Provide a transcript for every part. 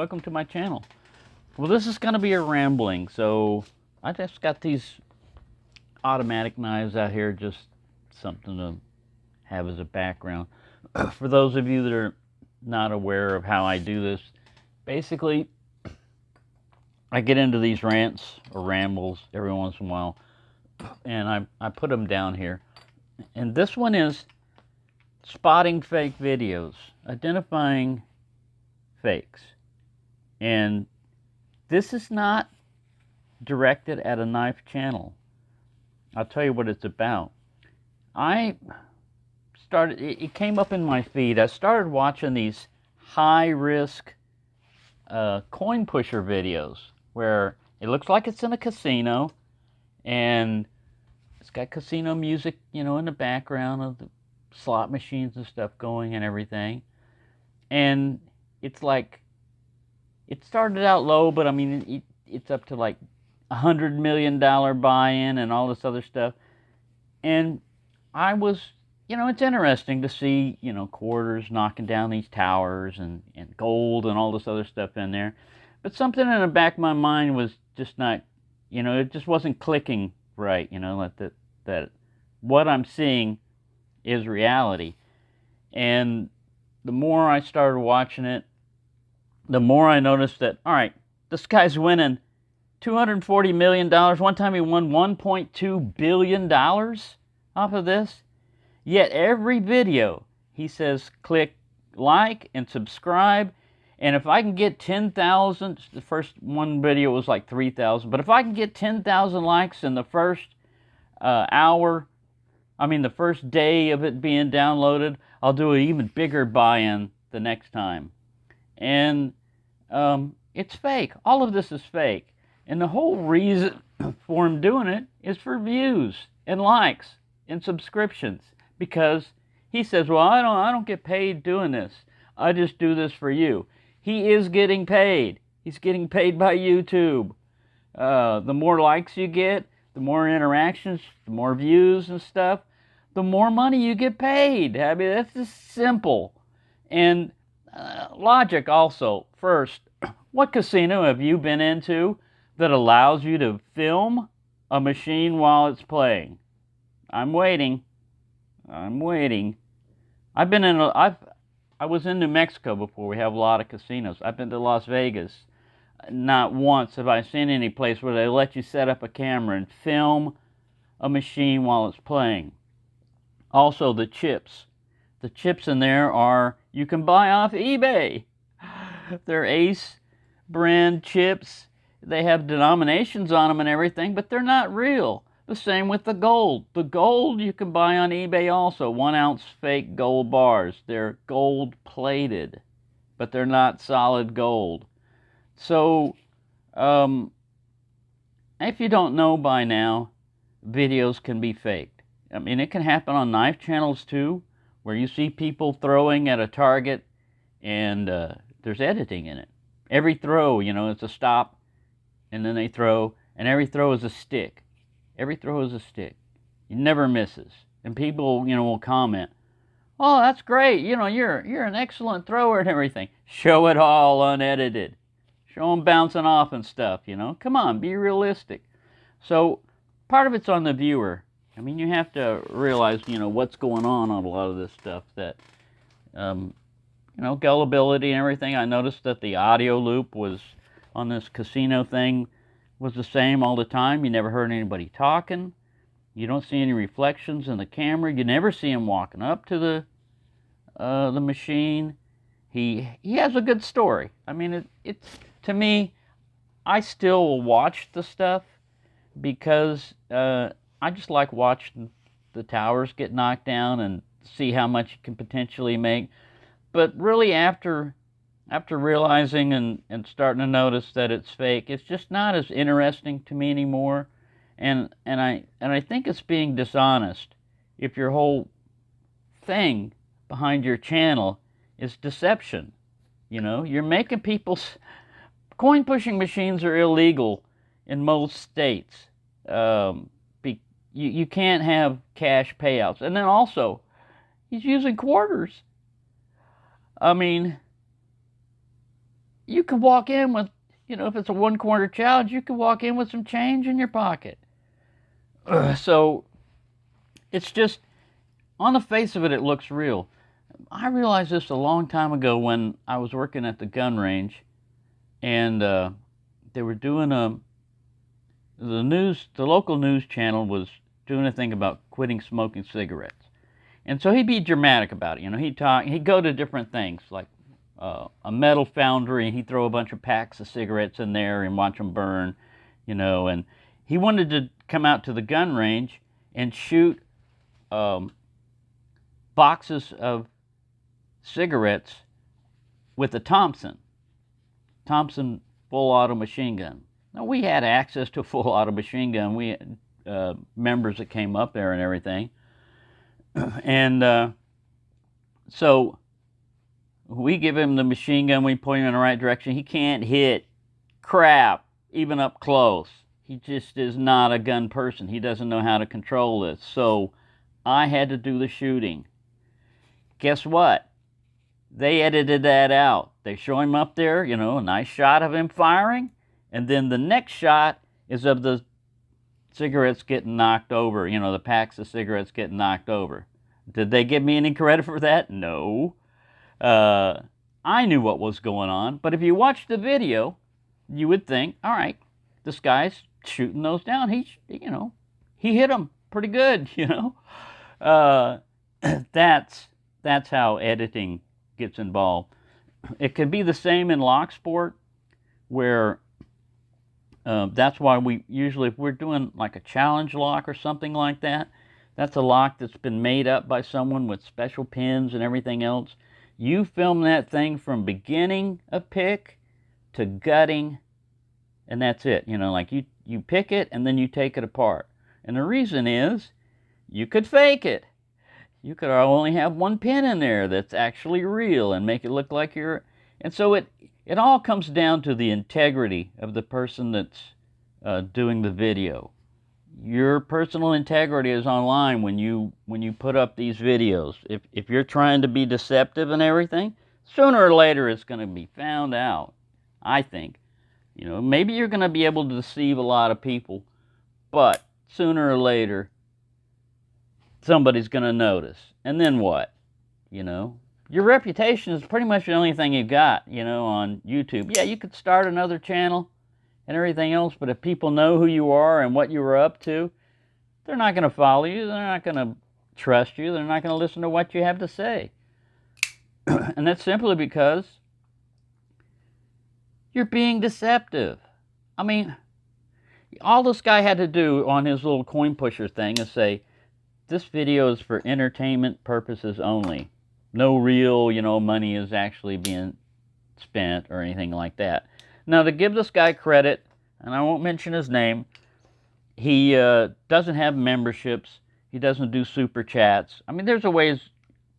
welcome to my channel. Well, this is going to be a rambling, so I just got these automatic knives out here, just something to have as a background. For those of you that are not aware of how I do this, basically I get into these rants or rambles every once in a while, and I put them down here. And this one is spotting fake videos, identifying fakes. And this is not directed at a knife channel. I'll tell you what it's about. It came up in my feed. I started watching these high-risk coin pusher videos where it looks like it's in a casino and it's got casino music, you know, in the background of the slot machines and stuff going and everything. And it's like, it started out low, but I mean, it's up to like $100 million buy-in and all this other stuff. And I was, you know, it's interesting to see, you know, quarters knocking down these towers and gold and all this other stuff in there. But something in the back of my mind was just not, you know, it just wasn't clicking right, you know, that what I'm seeing is reality. And the more I started watching it, the more I noticed that, all right, this guy's winning $240 million. One time he won $1.2 billion off of this. Yet every video he says click like and subscribe, and if I can get 10,000, the first one video was like 3,000, but if I can get 10,000 likes in the first the first day of it being downloaded, I'll do an even bigger buy-in the next time. And it's fake. All of this is fake. And the whole reason for him doing it is for views and likes and subscriptions. Because he says, well, I don't get paid doing this. I just do this for you. He is getting paid. He's getting paid by YouTube. The more likes you get, the more interactions, the more views and stuff, the more money you get paid. I mean, that's just simple. And logic also. First, what casino have you been into that allows you to film a machine while it's playing? I'm waiting. I was in New Mexico before. We have a lot of casinos. I've been to Las Vegas. Not once have I seen any place where they let you set up a camera and film a machine while it's playing. Also, the chips. The chips in there you can buy off eBay. They're Ace brand chips. They have denominations on them and everything, but they're not real. The same with the gold. The gold you can buy on eBay also. 1 ounce fake gold bars. They're gold plated, but they're not solid gold. So, if you don't know by now, videos can be faked. I mean, it can happen on knife channels too, where you see people throwing at a target and there's editing in it. Every throw, you know, it's a stop, and then they throw, and every throw is a stick. Every throw is a stick. It never misses. And people, you know, will comment, oh, that's great. You know, you're an excellent thrower and everything. Show it all unedited. Show them bouncing off and stuff, you know. Come on, be realistic. So part of it's on the viewer. I mean, you have to realize, you know, what's going on a lot of this stuff. That, you know, gullibility and everything. I noticed that the audio loop was on this casino thing was the same all the time. You never heard anybody talking. You don't see any reflections in the camera. You never see him walking up to the machine. He has a good story. I mean, it's to me, I still will watch the stuff because I just like watching the towers get knocked down and see how much you can potentially make. But really, after realizing and starting to notice that it's fake, it's just not as interesting to me anymore. And I think it's being dishonest if your whole thing behind your channel is deception. You know, you're making people's coin pushing machines are illegal in most states. You can't have cash payouts. And then also, he's using quarters. I mean, you could walk in with, if it's a 1/4 challenge, you could walk in with some change in your pocket. So it's just, on the face of it, it looks real. I realized this a long time ago when I was working at the gun range, and they were doing the local news channel was doing a thing about quitting smoking cigarettes. And so he'd be dramatic about it. He'd go to different things, like a metal foundry, and he'd throw a bunch of packs of cigarettes in there and watch them burn, and he wanted to come out to the gun range and shoot boxes of cigarettes with a Thompson full auto machine gun. Now, we had access to a full auto machine gun. We had members that came up there and everything. And so we give him the machine gun, we point him in the right direction. He can't hit crap, even up close. He just is not a gun person. He doesn't know how to control this. So I had to do the shooting. Guess what? They edited that out. They show him up there, a nice shot of him firing, and then the next shot is of the cigarettes getting knocked over, the packs of cigarettes getting knocked over. Did they give me any credit for that? No. I knew what was going on, but if you watch the video, you would think, all right, this guy's shooting those down. He hit them pretty good, That's how editing gets involved. It could be the same in lock sport, where that's why we usually, if we're doing like a challenge lock or something like that, that's a lock that's been made up by someone with special pins and everything else. You film that thing from beginning of pick to gutting, and that's it. Like you pick it and then you take it apart. And the reason is, you could fake it. You could only have one pin in there that's actually real and make it look like you're... And so it all comes down to the integrity of the person that's doing the video. Your personal integrity is online when you put up these videos. If you're trying to be deceptive and everything, sooner or later it's going to be found out, I think. Maybe you're going to be able to deceive a lot of people, but sooner or later somebody's going to notice. And then what? Your reputation is pretty much the only thing you've got, on YouTube. Yeah, you could start another channel and everything else, but if people know who you are and what you were up to, they're not going to follow you. They're not going to trust you. They're not going to listen to what you have to say. And that's simply because you're being deceptive. I mean, all this guy had to do on his little coin pusher thing is say, this video is for entertainment purposes only. No real, money is actually being spent or anything like that. Now, to give this guy credit, and I won't mention his name, he doesn't have memberships. He doesn't do super chats. I mean, there's a ways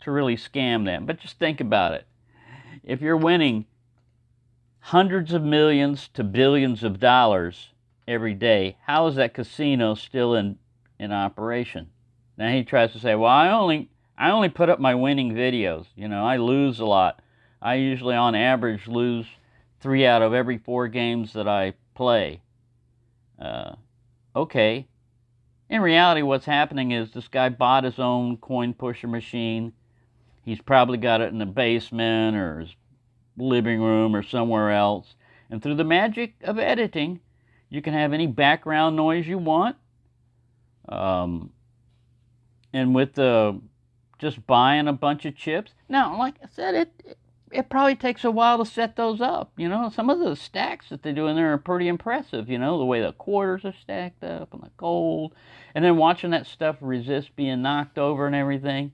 to really scam them, but just think about it. If you're winning hundreds of millions to billions of dollars every day, how is that casino still in operation? Now he tries to say, well, I only put up my winning videos. I lose a lot. I usually, on average, lose 3 out of every 4 games that I play. Okay. In reality, what's happening is this guy bought his own coin pusher machine. He's probably got it in the basement or his living room or somewhere else. And through the magic of editing, you can have any background noise you want. And with just buying a bunch of chips. Now, like I said, it probably takes a while to set those up. Some of the stacks that they do in there are pretty impressive. The way the quarters are stacked up and the gold. And then watching that stuff resist being knocked over and everything.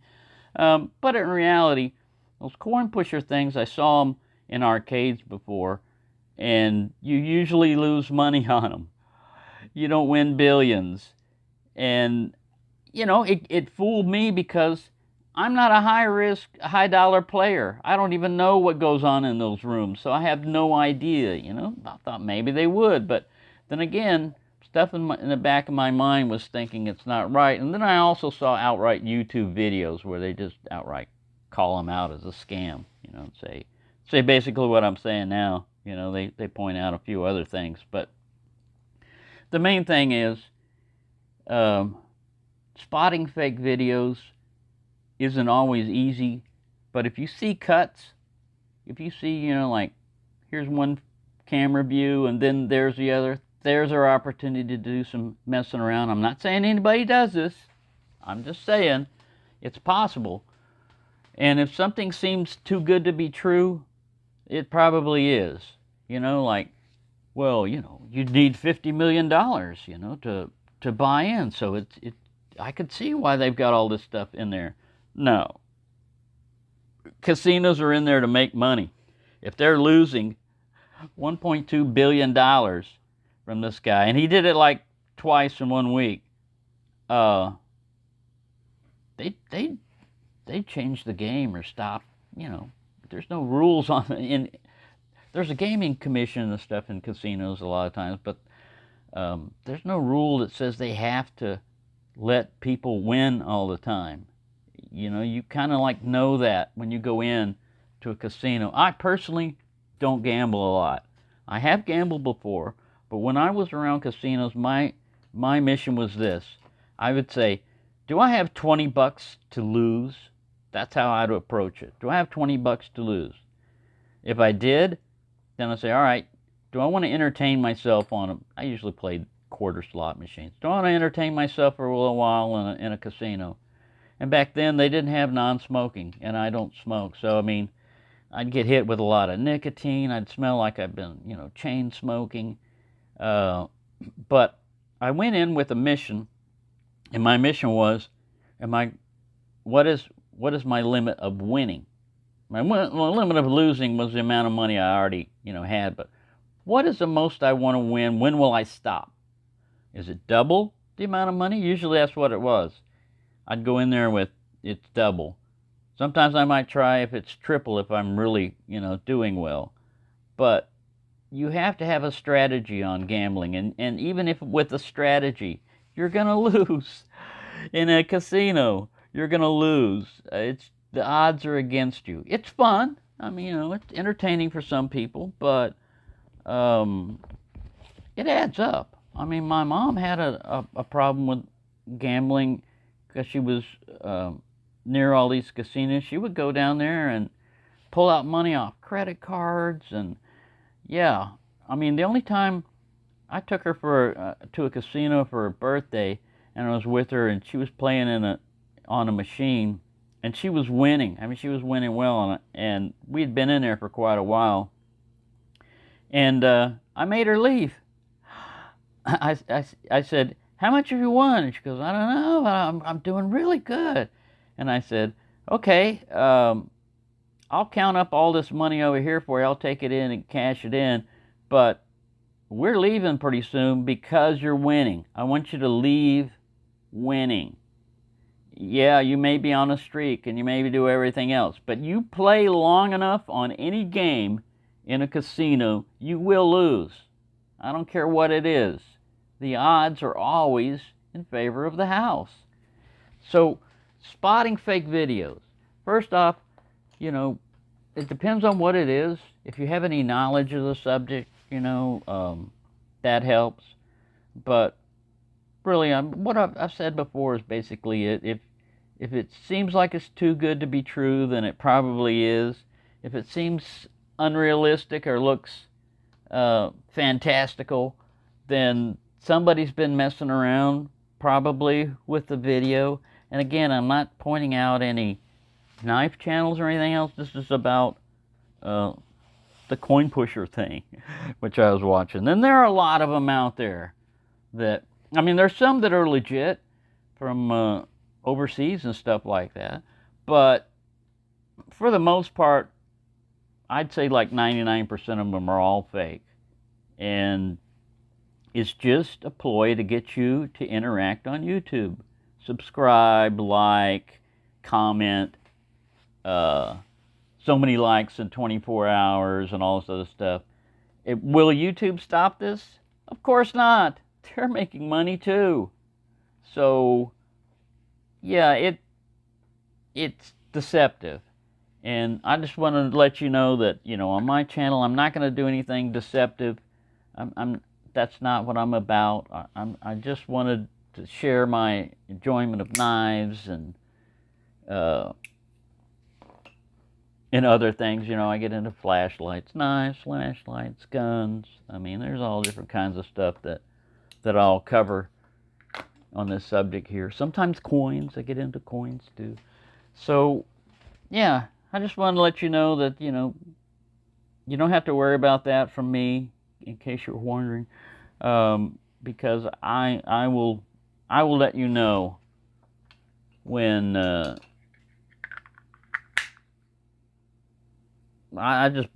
But in reality, those coin pusher things, I saw them in arcades before, and you usually lose money on them. You don't win billions. And, it fooled me because I'm not a high-risk, high-dollar player. I don't even know what goes on in those rooms, so I have no idea, I thought maybe they would, but then again, stuff in the back of my mind was thinking it's not right. And then I also saw outright YouTube videos where they just outright call them out as a scam, and say basically what I'm saying now, You know, they point out a few other things, but the main thing is spotting fake videos isn't always easy, but if you see cuts, if you see, you know, like, here's one camera view and then there's the other, there's our opportunity to do some messing around. I'm not saying anybody does this. I'm just saying it's possible. And if something seems too good to be true, it probably is. You know, like, well, you know, you'd need $50 million, you know, to buy in. So I could see why they've got all this stuff in there. No. Casinos are in there to make money. If they're losing $1.2 billion from this guy, and he did it like twice in 1 week, they change the game or stop. You know, there's no rules on there's a gaming commission and stuff in casinos a lot of times, but there's no rule that says they have to let people win all the time. You know, you kind of like know that when you go in to a casino. I personally don't gamble a lot. I have gambled before, but when I was around casinos, my mission was this. I would say, do I have 20 bucks to lose? That's how I'd approach it. Do I have 20 bucks to lose? If I did, then I'd say, all right, do I want to entertain myself I usually played quarter slot machines. Do I want to entertain myself for a little while in a casino? And back then, they didn't have non-smoking, and I don't smoke. So, I mean, I'd get hit with a lot of nicotine. I'd smell like I've been, you know, chain smoking. But I went in with a mission, and my mission was, what is my limit of winning? My limit of losing was the amount of money I already, you know, had. But what is the most I want to win? When will I stop? Is it double the amount of money? Usually that's what it was. I'd go in there with it's double. Sometimes I might try if it's triple if I'm really, you know, doing well. But you have to have a strategy on gambling. And even if with a strategy, you're going to lose. In a casino, you're going to lose. The odds are against you. It's fun. I mean, you know, it's entertaining for some people, but it adds up. I mean, my mom had a problem with gambling because she was near all these casinos. She would go down there and pull out money off credit cards, and yeah, I mean, the only time I took her to a casino for her birthday, and I was with her, and she was playing on a machine, and she was winning. I mean, she was winning well on it, and we'd been in there for quite a while, and I made her leave. I said, how much have you won? And she goes, I don't know, but I'm doing really good. And I said, okay, I'll count up all this money over here for you. I'll take it in and cash it in, but we're leaving pretty soon because you're winning. I want you to leave winning. Yeah, you may be on a streak and you may do everything else, but you play long enough on any game in a casino, you will lose. I don't care what it is. The odds are always in favor of the house. So, spotting fake videos. First off, you know, it depends on what it is. If you have any knowledge of the subject, you know, that helps. But really, what I've said before is basically it. If it seems like it's too good to be true, then it probably is. If it seems unrealistic or looks fantastical, then somebody's been messing around probably with the video. And again, I'm not pointing out any knife channels or anything else. This is about the coin pusher thing, which I was watching. Then there are a lot of them out there that, I mean, there's some that are legit from overseas and stuff like that. But for the most part, I'd say like 99% of them are all fake. And it's just a ploy to get you to interact on YouTube. Subscribe, like, comment, so many likes in 24 hours and all this other stuff. Will YouTube stop this? Of course not. They're making money too. So, yeah, it's deceptive. And I just wanted to let you know that, you know, on my channel, I'm not going to do anything deceptive. That's not what I'm about. I just wanted to share my enjoyment of knives and other things. You know, I get into flashlights, knives, flashlights, guns. I mean, there's all different kinds of stuff that I'll cover on this subject here. Sometimes coins. I get into coins too. So, yeah, I just wanted to let you know that, you know, you don't have to worry about that from me, in case you're wondering, because I will let you know when I just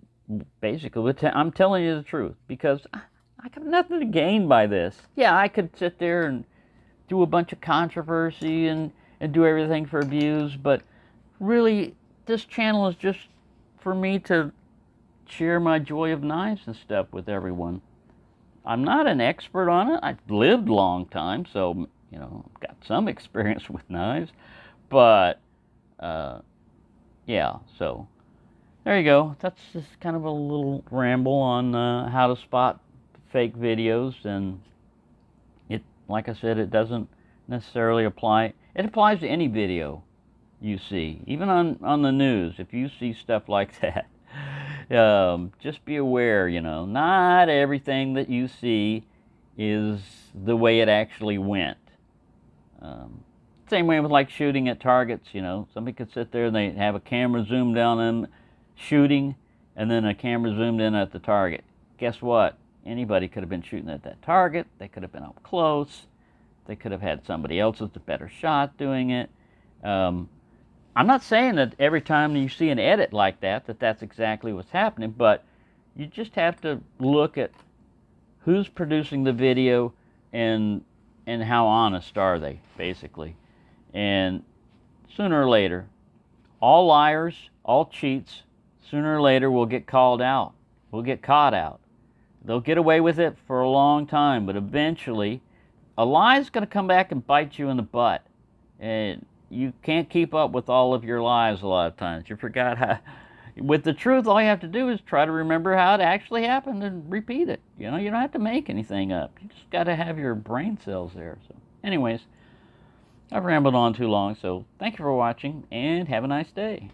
basically, I'm telling you the truth, because I got nothing to gain by this. Yeah, I could sit there and do a bunch of controversy and do everything for views, but really, this channel is just for me to share my joy of knives and stuff with everyone. I'm not an expert on it. I've lived a long time, so, you know, I've got some experience with knives, but yeah, so there you go. That's just kind of a little ramble on how to spot fake videos. And it, like I said, it doesn't necessarily apply. It applies to any video you see, even on the news. If you see stuff like that, just be aware, you know, not everything that you see is the way it actually went. Same way with like shooting at targets, you know. Somebody could sit there and they have a camera zoomed down on them shooting, and then a camera zoomed in at the target. Guess what? Anybody could have been shooting at that target. They could have been up close. They could have had somebody else with a better shot doing it. I'm not saying that every time you see an edit like that, that's exactly what's happening, but you just have to look at who's producing the video and how honest are they, basically. And sooner or later, all liars, all cheats, sooner or later will get called out. Will get caught out. They'll get away with it for a long time, but eventually a lie is going to come back and bite you in the butt. And you can't keep up with all of your lies a lot of times. You forgot how. With the truth, all you have to do is try to remember how it actually happened and repeat it. You know, you don't have to make anything up. You just got to have your brain cells there. So, anyways, I've rambled on too long, so thank you for watching, and have a nice day.